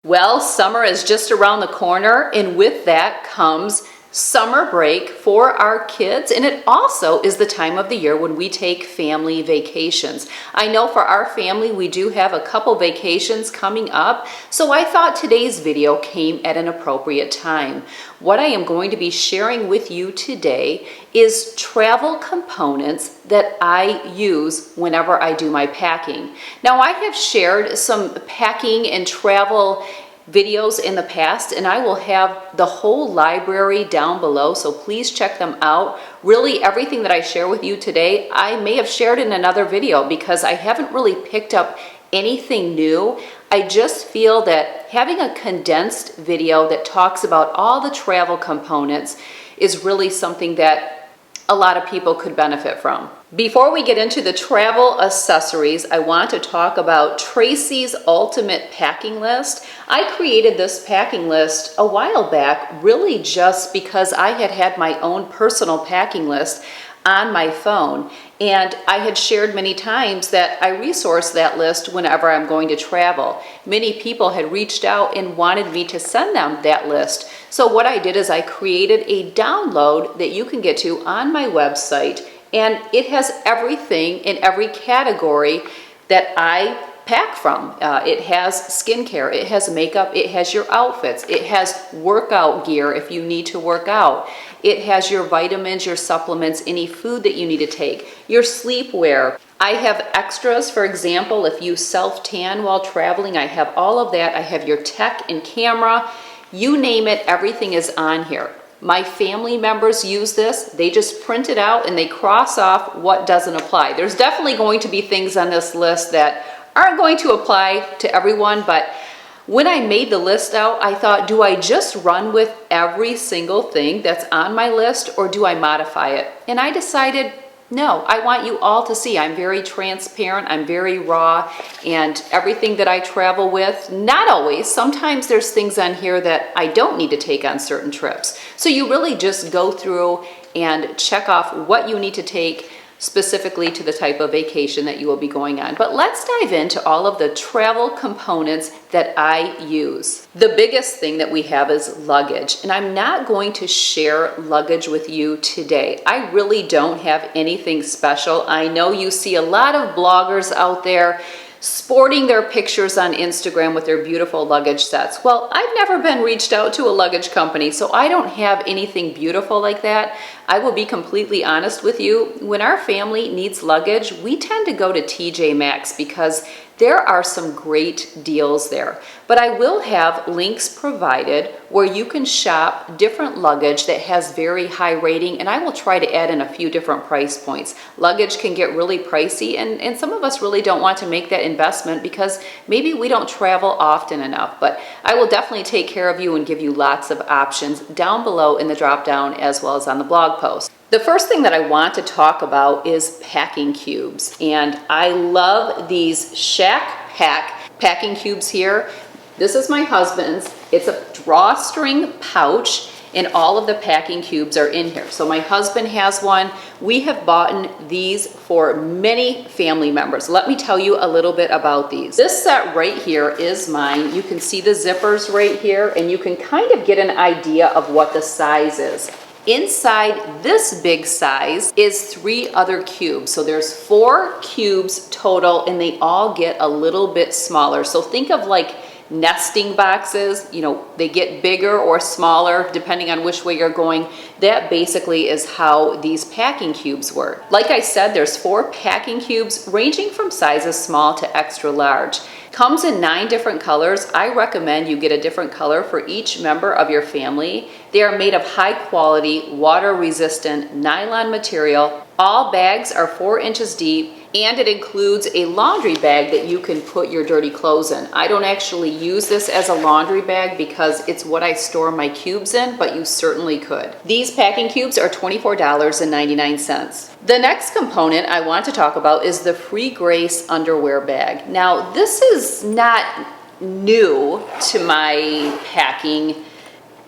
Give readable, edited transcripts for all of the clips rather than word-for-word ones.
Well, summer is just around the corner, and with that comes summer break for our kids, and it also is the time of the year when we take family vacations. I know for our family we do have a couple vacations coming up, so I thought today's video came at an appropriate time. What I am going to be sharing with you today is travel components that I use whenever I do my packing. Now, I have shared some packing and travel videos in the past, and I will have the whole library down below, so please check them out. Really, everything that I share with you today, I may have shared in another video because I haven't really picked up anything new. I just feel that having a condensed video that talks about all the travel components is really something that a lot of people could benefit from. Before we get into the travel accessories, I want to talk about Tracy's Ultimate Packing List. I created this packing list a while back, really just because I had had my own personal packing list on my phone. And I had shared many times that I resource that list whenever I'm going to travel. Many people had reached out and wanted me to send them that list. So what I did is I created a download that you can get to on my website, and it has everything in every category that I pack from. It has skincare, it has makeup, it has your outfits, it has workout gear if you need to work out. It has your vitamins, your supplements, any food that you need to take, your sleepwear. I have extras, for example, if you self-tan while traveling, I have all of that. I have your tech and camera, you name it, everything is on here. My family members use this. They just print it out and they cross off what doesn't apply. There's definitely going to be things on this list that aren't going to apply to everyone, but when I made the list out, I thought, do I just run with every single thing that's on my list, or do I modify it? And I decided, no, I want you all to see. I'm very transparent, I'm very raw, and everything that I travel with, not always, sometimes there's things on here that I don't need to take on certain trips. So you really just go through and check off what you need to take specifically to the type of vacation that you will be going on. But let's dive into all of the travel components that I use. The biggest thing that we have is luggage, and I'm not going to share luggage with you today. I really don't have anything special. I know you see a lot of bloggers out there sporting their pictures on Instagram with their beautiful luggage sets. Well, I've never been reached out to a luggage company, so I don't have anything beautiful like that. I will be completely honest with you. When our family needs luggage, we tend to go to TJ Maxx because there are some great deals there. But I will have links provided where you can shop different luggage that has very high rating, and I will try to add in a few different price points. Luggage can get really pricey, and some of us really don't want to make that investment because maybe we don't travel often enough. But I will definitely take care of you and give you lots of options down below in the drop down as well as on the blog post. The first thing that I want to talk about is packing cubes, and I love these Shack Pack packing cubes here. This is my husband's. It's a drawstring pouch, and all of the packing cubes are in here. So my husband has one. We have bought these for many family members. Let me tell you a little bit about these. This set right here is mine. You can see the zippers right here, and you can kind of get an idea of what the size is. Inside this big size is 3 other cubes. So there's 4 cubes total, and they all get a little bit smaller. So think of like nesting boxes, you know, they get bigger or smaller depending on which way you're going. That basically is how these packing cubes work. Like I said, there's 4 packing cubes ranging from sizes small to extra large. Comes in 9 different colors. I recommend you get a different color for each member of your family. They are made of high quality, water resistant nylon material. All bags are 4 inches deep, and it includes a laundry bag that you can put your dirty clothes in. I don't actually use this as a laundry bag because it's what I store my cubes in, but you certainly could. These packing cubes are $24.99. The next component I want to talk about is the Free Grace underwear bag. Now, this is not new to my packing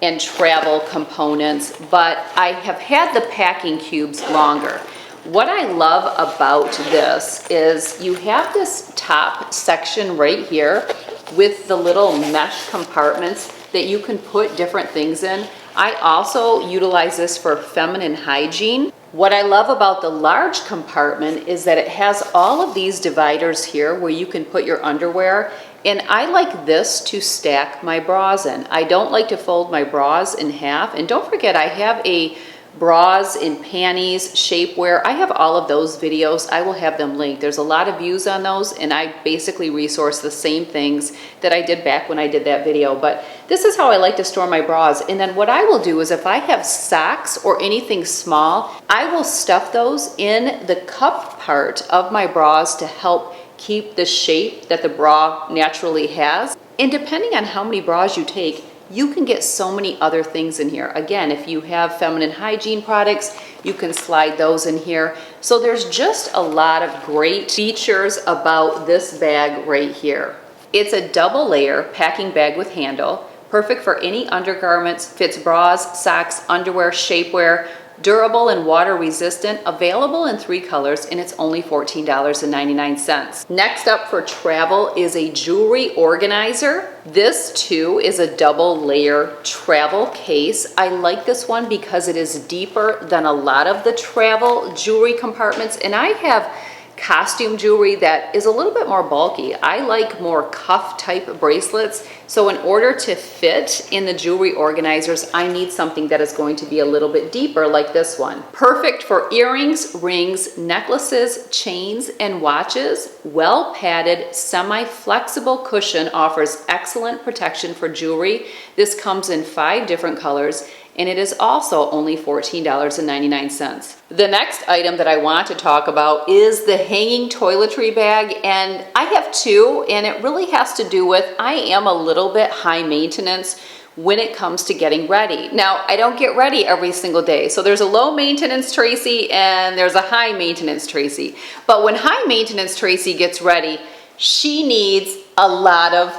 and travel components, but I have had the packing cubes longer. What I love about this is you have this top section right here with the little mesh compartments that you can put different things in. I also utilize this for feminine hygiene. What I love about the large compartment is that it has all of these dividers here where you can put your underwear, and I like this to stack my bras in. I don't like to fold my bras in half, and don't forget I have a bras and panties, shapewear. I have all of those videos. I will have them linked. There's a lot of views on those, and I basically resource the same things that I did back when I did that video. But this is how I like to store my bras. And then what I will do is if I have socks or anything small, I will stuff those in the cup part of my bras to help keep the shape that the bra naturally has. And depending on how many bras you take, you can get so many other things in here. Again, if you have feminine hygiene products, you can slide those in here. So there's just a lot of great features about this bag right here. It's a double layer packing bag with handle, perfect for any undergarments, fits bras, socks, underwear, shapewear, durable and water resistant, available in 3 colors, and it's only $14.99. Next up for travel is a jewelry organizer. This too is a double layer travel case. I like this one because it is deeper than a lot of the travel jewelry compartments, and I have costume jewelry that is a little bit more bulky. I like more cuff type bracelets. So in order to fit in the jewelry organizers, I need something that is going to be a little bit deeper like this one. Perfect for earrings, rings, necklaces, chains, and watches. Well padded, semi-flexible cushion offers excellent protection for jewelry. This comes in 5 different colors, and it is also only $14.99. The next item that I want to talk about is the hanging toiletry bag, and I have 2, and it really has to do with I am a little bit high maintenance when it comes to getting ready. Now, I don't get ready every single day, so there's a low maintenance Tracy and there's a high maintenance Tracy. But when high maintenance Tracy gets ready, she needs a lot of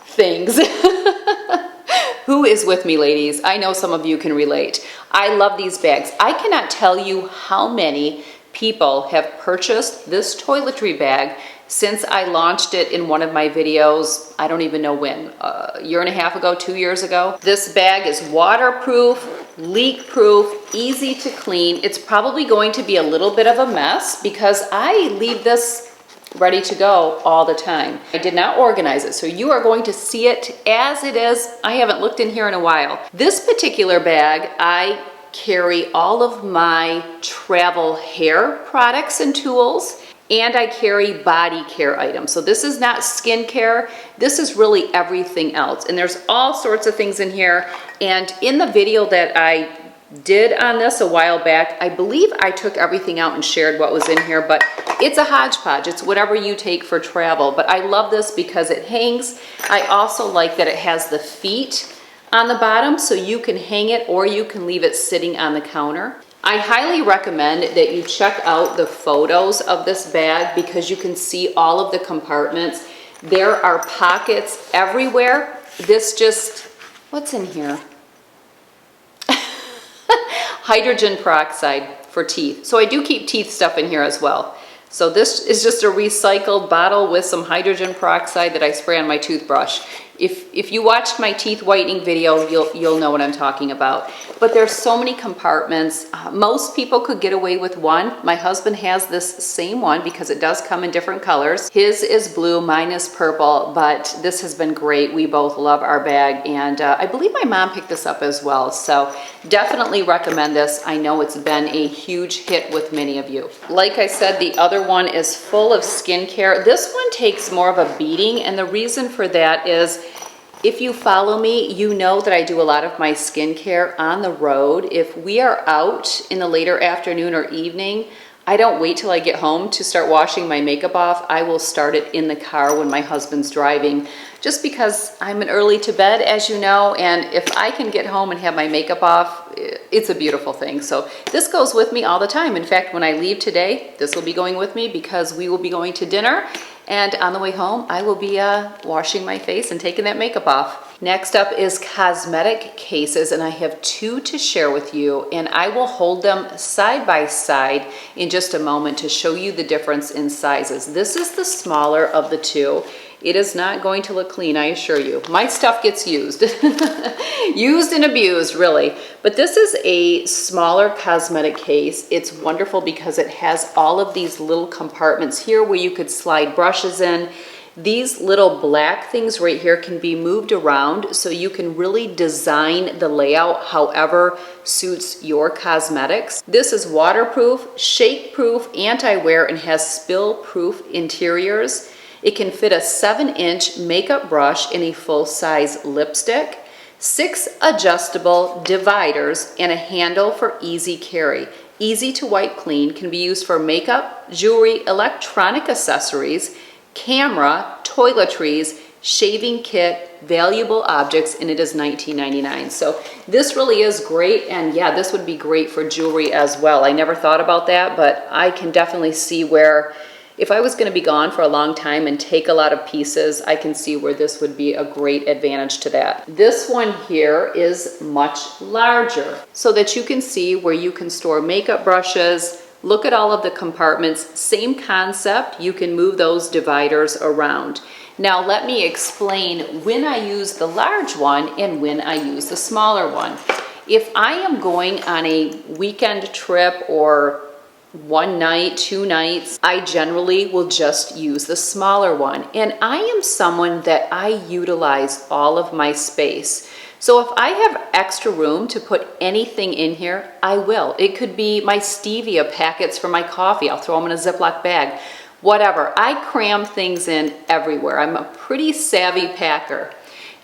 things. Who is with me, ladies? I know some of you can relate. I love these bags. I cannot tell you how many people have purchased this toiletry bag since I launched it in one of my videos. I don't even know when, a year and a half ago, 2 years ago. This bag is waterproof, leak-proof, easy to clean. It's probably going to be a little bit of a mess because I leave this ready to go all the time. I did not organize it, so you are going to see it as it is. I haven't looked in here in a while. This particular bag, I carry all of my travel hair products and tools, and I carry body care items. So this is not skincare, this is really everything else. And there's all sorts of things in here. And in the video that I did on this a while back, I believe I took everything out and shared what was in here, but it's a hodgepodge. It's whatever you take for travel. But I love this because it hangs. I also like that it has the feet on the bottom, so you can hang it or you can leave it sitting on the counter. I highly recommend that you check out the photos of this bag because you can see all of the compartments. There are pockets everywhere. This just, what's in here? Hydrogen peroxide for teeth. So I do keep teeth stuff in here as well. So this is just a recycled bottle with some hydrogen peroxide that I spray on my toothbrush. If you watched my teeth whitening video, you'll know what I'm talking about. But there's so many compartments. Most people could get away with one. My husband has this same one because it does come in different colors. His is blue, mine is purple, but this has been great. We both love our bag, and I believe my mom picked this up as well. So definitely recommend this. I know it's been a huge hit with many of you. Like I said, the other one is full of skincare. This one takes more of a beating, and the reason for that is if you follow me, you know that I do a lot of my skincare on the road. If we are out in the later afternoon or evening, I don't wait till I get home to start washing my makeup off. I will start it in the car when my husband's driving, just because I'm an early to bed, as you know, and if I can get home and have my makeup off, it's a beautiful thing. So this goes with me all the time. In fact, when I leave today, this will be going with me because we will be going to dinner. And on the way home, I will be washing my face and taking that makeup off. Next up is cosmetic cases, and I have 2 to share with you, and I will hold them side by side in just a moment to show you the difference in sizes. This is the smaller of the 2, It is not going to look clean, I assure you. My stuff gets used. Used and abused, really. But this is a smaller cosmetic case. It's wonderful because it has all of these little compartments here where you could slide brushes in. These little black things right here can be moved around so you can really design the layout however suits your cosmetics. This is waterproof, shake-proof, anti-wear, and has spill-proof interiors. It can fit a 7-inch makeup brush in a full-size lipstick, 6 adjustable dividers, and a handle for easy carry. Easy to wipe clean, can be used for makeup, jewelry, electronic accessories, camera, toiletries, shaving kit, valuable objects, and it is $19.99. So this really is great, and yeah, this would be great for jewelry as well. I never thought about that, but I can definitely see where if I was going to be gone for a long time and take a lot of pieces, I can see where this would be a great advantage to that. This one here is much larger so that you can see where you can store makeup brushes. Look at all of the compartments. Same concept. You can move those dividers around. Now let me explain when I use the large one and when I use the smaller one. If I am going on a weekend trip or one night, 2 nights, I generally will just use the smaller one. And I am someone that I utilize all of my space. So if I have extra room to put anything in here, I will. It could be my stevia packets for my coffee. I'll throw them in a Ziploc bag. Whatever. I cram things in everywhere. I'm a pretty savvy packer.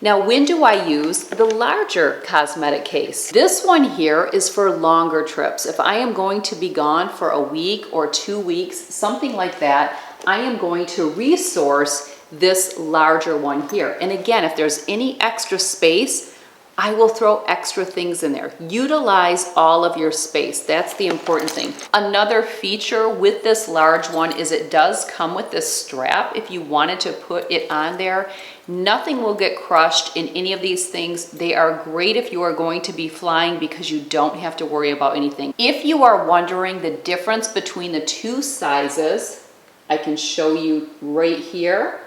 Now, when do I use the larger cosmetic case? This one here is for longer trips. If I am going to be gone for a week or 2 weeks, something like that, I am going to resource this larger one here. And again, if there's any extra space, I will throw extra things in there. Utilize all of your space. That's the important thing. Another feature with this large one is it does come with this strap. If you wanted to put it on there, nothing will get crushed in any of these things. They are great if you are going to be flying because you don't have to worry about anything. If you are wondering the difference between the 2 sizes, I can show you right here.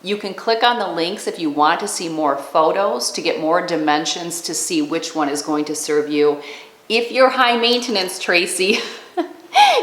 You can click on the links if you want to see more photos, to get more dimensions, to see which one is going to serve you. If you're high maintenance, Tracy,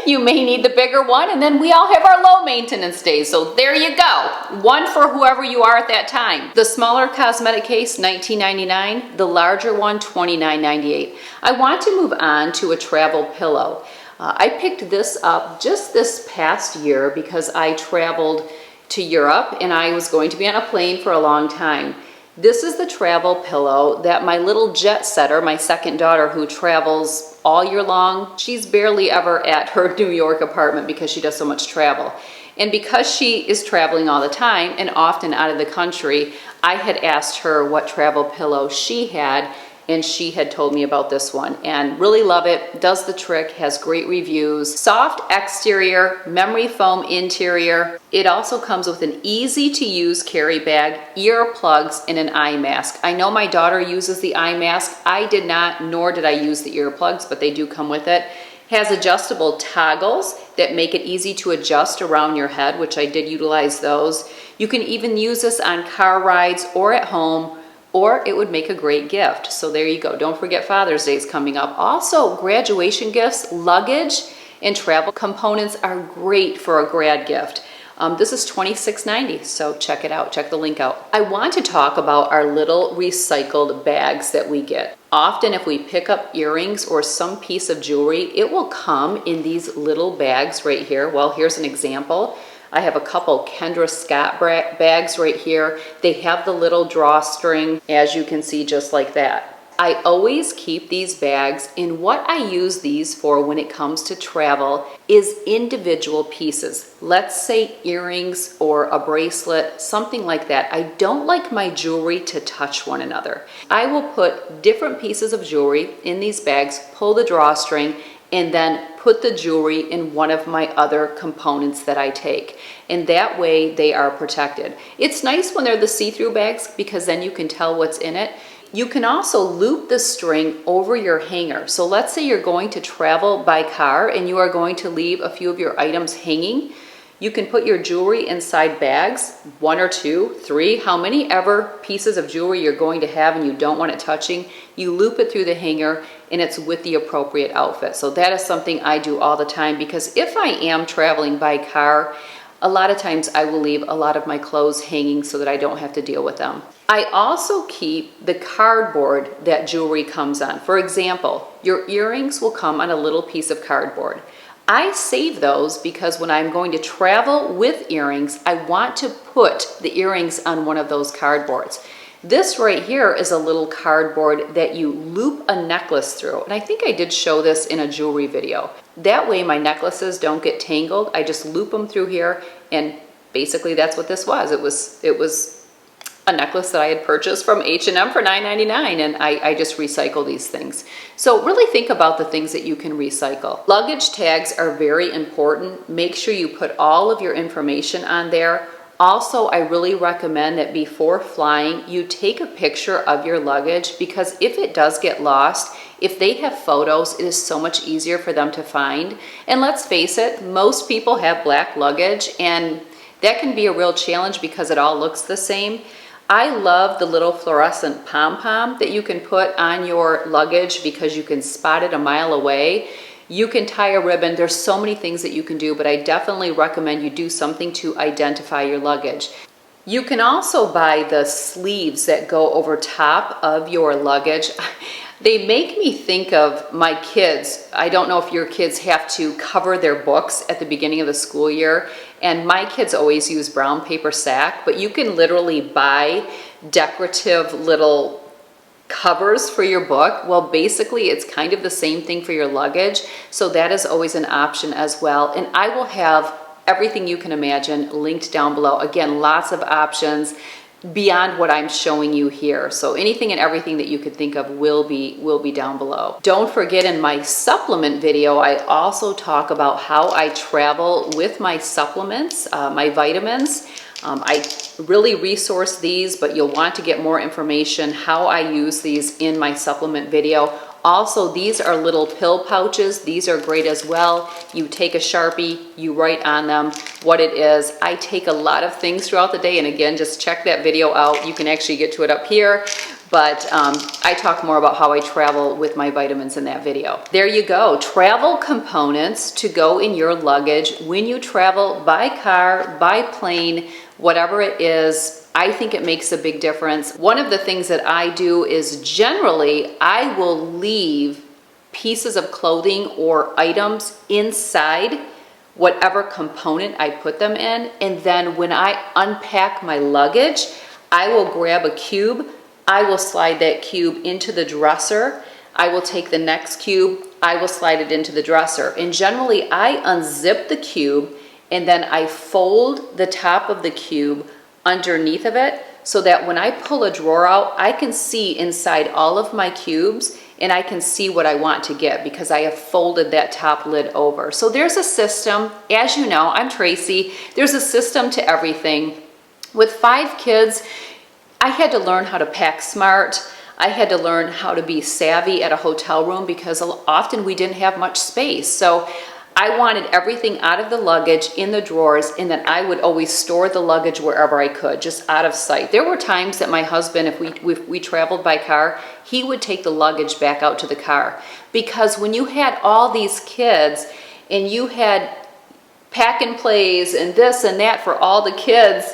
you may need the bigger one, and then we all have our low maintenance days. So there you go. One for whoever you are at that time. The smaller cosmetic case, $19.99. The larger one, $29.98. I want to move on to a travel pillow. I picked this up just this past year because I traveled to Europe and I was going to be on a plane for a long time. This is the travel pillow that my little jet setter, my second daughter who travels all year long, she's barely ever at her New York apartment because she does so much travel. And because she is traveling all the time and often out of the country, I had asked her what travel pillow she had, and she had told me about this one and really love it. Does the trick, has great reviews. Soft exterior, memory foam interior. It also comes with an easy to use carry bag, earplugs, and an eye mask. I know my daughter uses the eye mask. I did not, nor did I use the earplugs, but they do come with it. Has adjustable toggles that make it easy to adjust around your head, which I did utilize those. You can even use this on car rides or at home, or it would make a great gift. So there you go. Don't forget Father's Day is coming up. Also, graduation gifts, luggage, and travel components are great for a grad gift. This is $26.90, so check it out. Check the link out. I want to talk about our little recycled bags that we get. Often if we pick up earrings or some piece of jewelry, it will come in these little bags right here. Well, here's an example. I have a couple Kendra Scott bags right here. They have the little drawstring, as you can see, just like that. I always keep these bags, and what I use these for when it comes to travel is individual pieces. Let's say earrings or a bracelet, something like that. I don't like my jewelry to touch one another. I will put different pieces of jewelry in these bags, pull the drawstring, and then put the jewelry in one of my other components that I take. And that way they are protected. It's nice when they're the see-through bags because then you can tell what's in it. You can also loop the string over your hanger. So let's say you're going to travel by car and you are going to leave a few of your items hanging. You can put your jewelry inside bags, 1 or 2, 3, how many ever pieces of jewelry you're going to have and you don't want it touching. You loop it through the hanger and it's with the appropriate outfit. So that is something I do all the time, because if I am traveling by car, a lot of times I will leave a lot of my clothes hanging so that I don't have to deal with them. I also keep the cardboard that jewelry comes on. For example, your earrings will come on a little piece of cardboard. I save those because when I'm going to travel with earrings, I want to put the earrings on one of those cardboards. This right here is a little cardboard that you loop a necklace through. And I think I did show this in a jewelry video. That way my necklaces don't get tangled. I just loop them through here, and basically that's what this was. It was a necklace that I had purchased from H&M for $9.99, and I just recycle these things. So really think about the things that you can recycle. Luggage tags are very important. Make sure you put all of your information on there. Also, I really recommend that before flying, you take a picture of your luggage, because if it does get lost, if they have photos, it is so much easier for them to find. And let's face it, most people have black luggage, and that can be a real challenge because it all looks the same. I love the little fluorescent pom-pom that you can put on your luggage because you can spot it a mile away. You can tie a ribbon. There's so many things that you can do, but I definitely recommend you do something to identify your luggage. You can also buy the sleeves that go over top of your luggage. They make me think of my kids. I don't know if your kids have to cover their books at the beginning of the school year, and my kids always use brown paper sack, but you can literally buy decorative little covers for your book. Well, basically it's kind of the same thing for your luggage, so that is always an option as well. And I will have everything you can imagine linked down below. Again, lots of options beyond what I'm showing you here. So anything and everything that you could think of will be down below. Don't forget, in my supplement video, I also talk about how I travel with my supplements, my vitamins. I really resource these, but you'll want to get more information how I use these in my supplement video. Also, these are little pill pouches. These are great as well. You take a Sharpie, you write on them what it is. I take a lot of things throughout the day, and again, just check that video out. You can actually get to it up here, but I talk more about how I travel with my vitamins in that video. There you go, travel components to go in your luggage when you travel by car, by plane, whatever it is. I think it makes a big difference. One of the things that I do is generally I will leave pieces of clothing or items inside whatever component I put them in, and then when I unpack my luggage, I will grab a cube, I will slide that cube into the dresser, I will take the next cube, I will slide it into the dresser, and generally I unzip the cube and then I fold the top of the cube underneath of it so that when I pull a drawer out, I can see inside all of my cubes and I can see what I want to get because I have folded that top lid over. So there's a system. As you know, I'm Tracy. There's a system to everything. With 5 kids, I had to learn how to pack smart. I had to learn how to be savvy at a hotel room because often we didn't have much space. So I wanted everything out of the luggage in the drawers, and then I would always store the luggage wherever I could, just out of sight. There were times that my husband, if we traveled by car, he would take the luggage back out to the car. Because when you had all these kids and you had pack and plays and this and that for all the kids,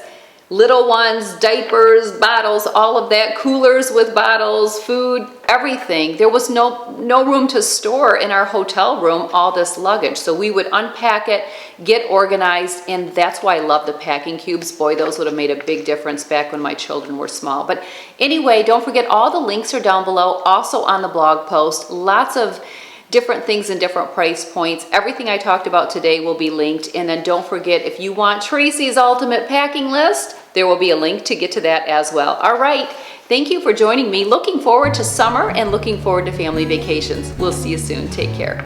little ones, diapers, bottles, all of that, coolers with bottles, food, everything. There was no room to store in our hotel room all this luggage. So we would unpack it, get organized, and that's why I love the packing cubes. Boy, those would have made a big difference back when my children were small. But anyway, don't forget all the links are down below, also on the blog post. Lots of different things and different price points. Everything I talked about today will be linked. And then don't forget, if you want Tracy's ultimate packing list, there will be a link to get to that as well. All right, thank you for joining me. Looking forward to summer and looking forward to family vacations. We'll see you soon. Take care.